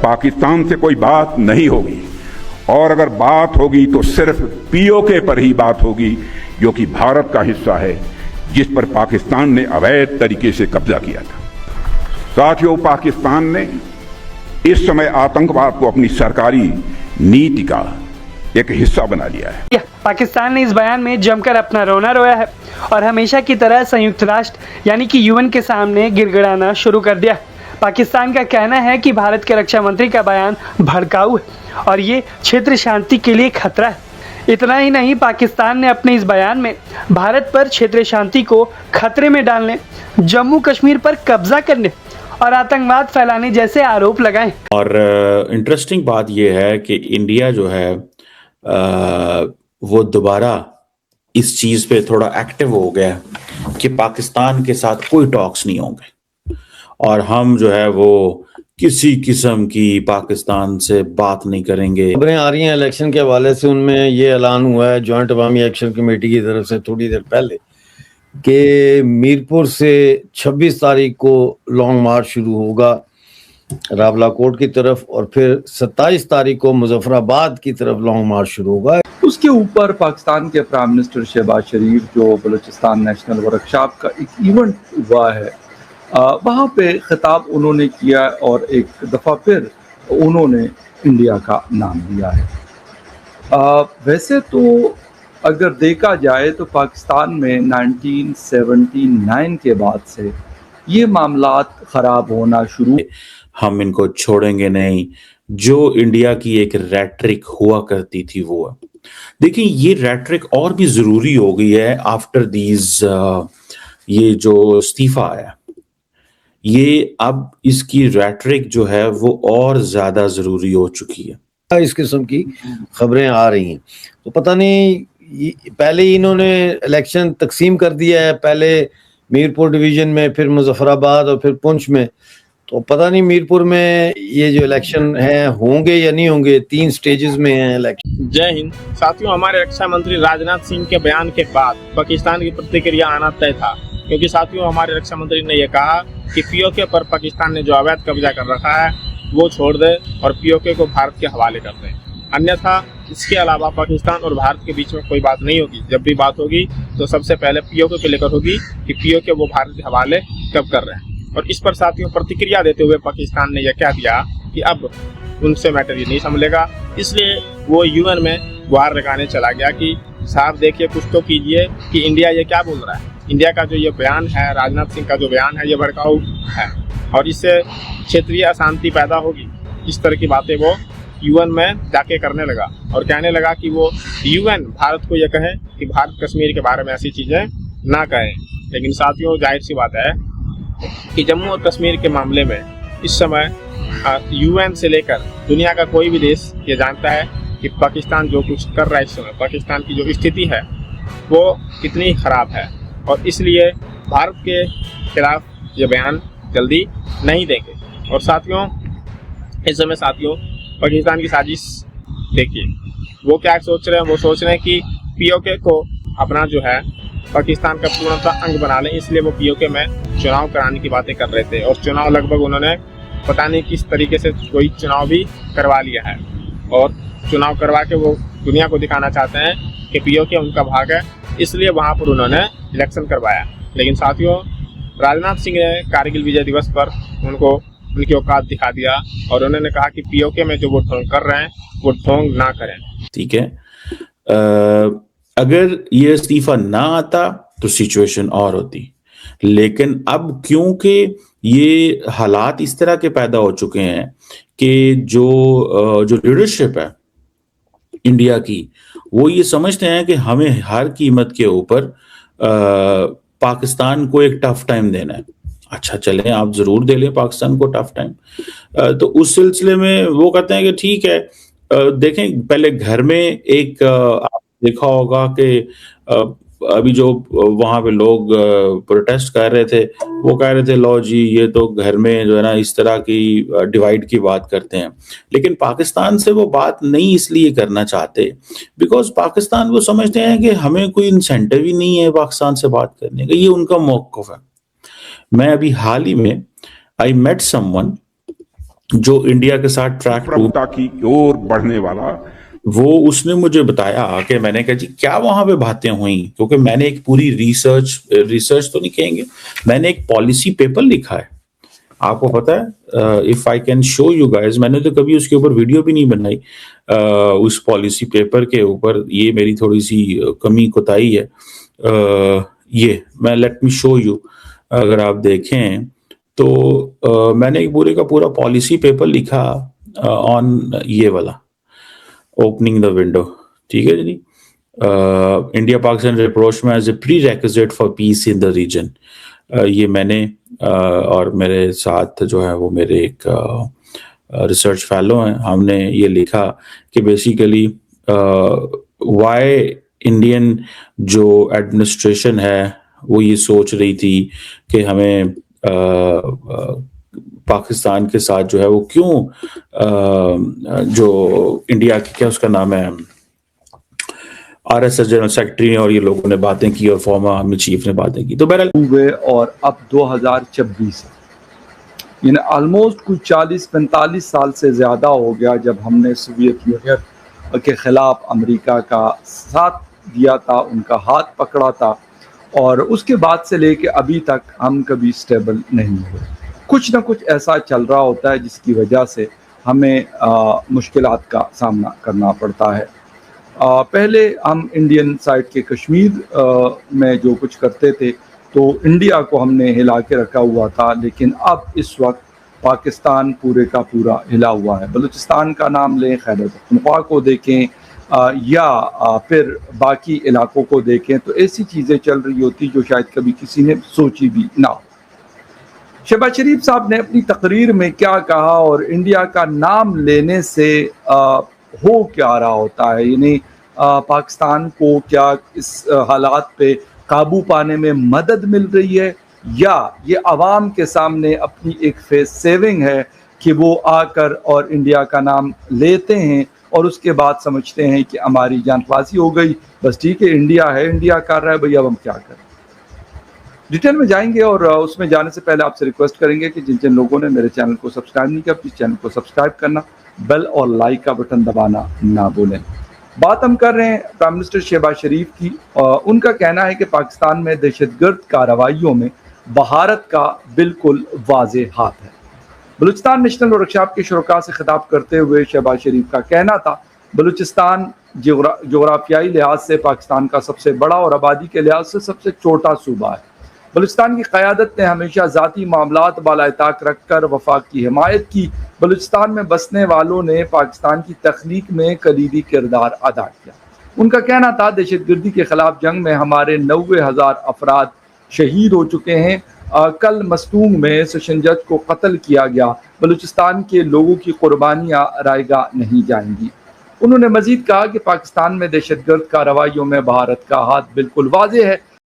पाकिस्तान से कोई बात नहीं होगी, और अगर बात होगी तो सिर्फ पीओके पर ही बात होगी, जो कि भारत का हिस्सा है, जिस पर पाकिस्तान ने अवैध तरीके से कब्जा किया था। साथियों, पाकिस्तान ने इस समय आतंकवाद को अपनी सरकारी नीति का एक हिस्सा बना लिया है। पाकिस्तान ने इस बयान में जमकर अपना रोना रोया है और हमेशा की तरह संयुक्त राष्ट्र यानी कि यूएन के सामने गिड़गिड़ाना शुरू कर दिया। पाकिस्तान का कहना है कि भारत के रक्षा मंत्री का बयान भड़काऊ है और ये क्षेत्र शांति के लिए खतरा है। इतना ही नहीं, पाकिस्तान ने अपने इस बयान में भारत पर क्षेत्र शांति को खतरे में डालने, जम्मू कश्मीर पर कब्जा करने और आतंकवाद फैलाने जैसे आरोप लगाए। और इंटरेस्टिंग बात यह है कि इंडिया जो है वो दोबारा इस चीज पे थोड़ा एक्टिव हो गया कि पाकिस्तान के साथ कोई टॉक्स नहीं होंगे और हम जो है वो किसी किस्म की पाकिस्तान से बात नहीं करेंगे। खबरें आ रही हैं इलेक्शन के हवाले से, उनमें ये ऐलान हुआ है जॉइंट अवामी एक्शन कमेटी की तरफ से थोड़ी देर पहले कि मीरपुर से 26 तारीख को लॉन्ग मार्च शुरू होगा रावलाकोट की तरफ और फिर 27 तारीख को मुजफ्फराबाद की तरफ लॉन्ग मार्च शुरू होगा। उसके ऊपर पाकिस्तान के प्राइम मिनिस्टर शहबाज शरीफ जो बलूचिस्तान नेशनल वर्कशॉप का एक इवेंट हुआ है, वहाँ पे खिताब उन्होंने किया और एक दफ़ा फिर उन्होंने इंडिया का नाम लिया है। वैसे तो अगर देखा जाए तो पाकिस्तान में 1979 के बाद से ये मामलात ख़राब होना शुरू। हम इनको छोड़ेंगे नहीं, जो इंडिया की एक रैट्रिक हुआ करती थी वो है। देखिए, ये रैट्रिक और भी ज़रूरी हो गई है आफ्टर दीज ये जो इस्तीफ़ा आया, ये अब इसकी रैट्रिक जो है वो और ज़्यादा ज़रूरी हो चुकी है। इस किस्म की खबरें आ रही हैं तो पता नहीं, पहले ही इन्होंने इलेक्शन तकसीम कर दिया है, पहले मीरपुर डिवीज़न में, फिर मुजफ्फराबाद और फिर पुंछ में। तो पता नहीं मीरपुर में ये जो इलेक्शन है होंगे या नहीं होंगे, 3 स्टेजेस में है इलेक्शन। जय हिंद साथियों, हमारे रक्षा मंत्री राजनाथ सिंह के बयान के बाद पाकिस्तान की प्रतिक्रिया आना तय था, क्योंकि साथियों हमारे रक्षा मंत्री ने यह कहा कि पीओके पर पाकिस्तान ने जो अवैध कब्जा कर रखा है वो छोड़ दे और पीओके को भारत के हवाले कर दे, अन्यथा इसके अलावा पाकिस्तान और भारत के बीच में कोई बात नहीं होगी। जब भी बात होगी तो सबसे पहले पीओके को लेकर होगी कि पीओके वो भारत के हवाले कब कर रहे हैं। और इस पर साथियों प्रतिक्रिया देते हुए पाकिस्तान ने यह कह दिया कि अब उनसे मैटर ये नहीं संभलेगा, इसलिए वो यूएन में गुहार लगाने चला गया कि साहब देखिए, कुछ तो कीजिए कि इंडिया ये क्या बोल रहा है। इंडिया का जो ये बयान है, राजनाथ सिंह का जो बयान है, ये भड़काऊ है और इससे क्षेत्रीय अशांति पैदा होगी। इस तरह की बातें वो यूएन में जाके करने लगा और कहने लगा कि वो यूएन भारत को ये कहे कि भारत कश्मीर के बारे में ऐसी चीज़ें ना कहें। लेकिन साथियों, जाहिर सी बात है कि जम्मू और कश्मीर के मामले में इस समय यूएन से लेकर दुनिया का कोई भी देश ये जानता है कि पाकिस्तान जो कुछ कर रहा है इस समय, पाकिस्तान की जो स्थिति है वो कितनी ख़राब है, और इसलिए भारत के खिलाफ ये बयान जल्दी नहीं देंगे। और साथियों, इस समय साथियों पाकिस्तान की साजिश देखिए, वो क्या सोच रहे हैं। वो सोच रहे हैं कि पीओके को अपना जो है पाकिस्तान का पूर्णतः अंग बना लें, इसलिए वो पीओके में चुनाव कराने की बातें कर रहे थे और चुनाव लगभग उन्होंने पता नहीं किस तरीके से कोई चुनाव भी करवा लिया है और चुनाव करवा के वो दुनिया को दिखाना चाहते हैं कि पीओके उनका भाग है, इसलिए वहाँ पर उन्होंने इलेक्शन करवाया। लेकिन साथियों, राजनाथ सिंह ने कारगिल विजय दिवस पर उनको उनकी औकात दिखा दिया और उन्होंने कहा कि पीओके में जो वो ढोंग कर रहे हैं वो ढोंग ना करें। ठीक है, अगर ये इस्तीफा ना आता तो सिचुएशन और होती, लेकिन अब क्योंकि ये हालात इस तरह के पैदा हो चुके हैं कि जो लीडरशिप है इंडिया की, वो ये समझते हैं कि हमें हर कीमत के ऊपर पाकिस्तान को एक टफ टाइम देना है। अच्छा चलें, आप जरूर दे लें पाकिस्तान को टफ टाइम। तो उस सिलसिले में वो कहते हैं कि ठीक है, देखें पहले घर में एक आप देखा होगा कि अभी जो वहां पे लोग प्रोटेस्ट कर रहे थे, वो कह रहे थे लो जी ये तो घर में जो है ना इस तरह की डिवाइड की बात करते हैं। लेकिन पाकिस्तान से वो बात नहीं इसलिए करना चाहते बिकॉज पाकिस्तान वो समझते हैं कि हमें कोई इंसेंटिव ही नहीं है पाकिस्तान से बात करने का, ये उनका मौक़िफ़ है। मैं अभी हाल ही में आई मेट समवन जो इंडिया के साथ ट्रैक टू, प्रभुता की ओर बढ़ने वाला, वो उसने मुझे बताया कि मैंने कहा जी क्या वहां पे बातें हुई, क्योंकि मैंने एक पूरी रिसर्च तो नहीं कहेंगे, मैंने एक पॉलिसी पेपर लिखा है। आपको पता है, if I can show you guys, मैंने तो कभी उसके ऊपर वीडियो भी नहीं बनाई, उस पॉलिसी पेपर के ऊपर। ये मेरी थोड़ी सी कमी कोताही है। ये मैं लेट मी शो यू, अगर आप देखें तो मैंने एक पूरे का पूरा पॉलिसी पेपर लिखा ऑन ये वाला ओपनिंग द विंडो, ठीक है जी। India Pakistan rapprochement as a prerequisite for peace in the region, ये मैंने और मेरे साथ जो है वो मेरे एक रिसर्च फेलो हैं, हमने ये लिखा कि बेसिकली वाई इंडियन जो एडमिनिस्ट्रेशन है वो ये सोच रही थी कि हमें पाकिस्तान के साथ जो है वो क्यों जो इंडिया की क्या उसका नाम है आरएसएस जनरल सेक्रेटरी ने और ये लोगों ने बातें की और फॉर्मर आर्मी चीफ ने बातें की, तो बहरहाल हुए। और अब 2026 यानी ऑलमोस्ट कुछ 40-45 साल से ज़्यादा हो गया जब हमने सोवियत यूनियन के ख़िलाफ़ अमेरिका का साथ दिया था, उनका हाथ पकड़ा था, और उसके बाद से लेके अभी तक हम कभी स्टेबल नहीं हुए। कुछ ना कुछ ऐसा चल रहा होता है जिसकी वजह से हमें मुश्किलात का सामना करना पड़ता है। पहले हम इंडियन साइड के कश्मीर में जो कुछ करते थे तो इंडिया को हमने हिला के रखा हुआ था, लेकिन अब इस वक्त पाकिस्तान पूरे का पूरा हिला हुआ है। बलूचिस्तान का नाम लें, खैबर पख्तूनख्वा को देखें या फिर बाकी इलाकों को देखें, तो ऐसी चीज़ें चल रही होती जो शायद कभी किसी ने सोची भी ना हो। शहबाज शरीफ साहब ने अपनी तकरीर में क्या कहा और इंडिया का नाम लेने से हो क्या रहा होता है, यानी पाकिस्तान को क्या इस हालात पे काबू पाने में मदद मिल रही है, या ये आवाम के सामने अपनी एक फेस सेविंग है कि वो आकर और इंडिया का नाम लेते हैं और उसके बाद समझते हैं कि हमारी जान खलासी हो गई, बस ठीक है, इंडिया है, इंडिया कर रहा है, भैया अब हम क्या करें। डिटेल में जाएंगे और उसमें जाने से पहले आपसे रिक्वेस्ट करेंगे कि जिन जिन लोगों ने मेरे चैनल को सब्सक्राइब नहीं किया, प्लीज़ चैनल को सब्सक्राइब करना, बेल और लाइक का बटन दबाना ना भूलें। बात हम कर रहे हैं प्राइम मिनिस्टर शहबाज शरीफ की। उनका कहना है कि पाकिस्तान में दहशतगर्द कार्रवाइयों में भारत का बिल्कुल वाज़े हाथ है। बलूचिस्तान नेशनल वर्कशॉप के शुरका से खिताब करते हुए शहबाज शरीफ का कहना था, बलूचिस्तान जोग्राफियाई लिहाज से पाकिस्तान का सबसे बड़ा और आबादी के लिहाज से सबसे छोटा सूबा है। बलूचिस्तान की क़यादत ने हमेशा ज़ाती मामलात बालाताक रख कर वफाक की हिमायत की। बलूचिस्तान में बसने वालों ने पाकिस्तान की तख्लीक में कलीदी किरदार अदा किया। उनका कहना था, दहशतगर्दी के ख़िलाफ़ जंग में हमारे 90,000 अफराद शहीद हो चुके हैं। कल मस्तूंग में सशंजत को कत्ल किया गया। बलूचिस्तान के लोगों की कुर्बानियाँ रायगा नहीं जाएंगी। उन्होंने मजीद कहा कि पाकिस्तान में दहशतगर्द कार्रवाइयों में भारत का हाथ बिल्कुल वाज़ेह है।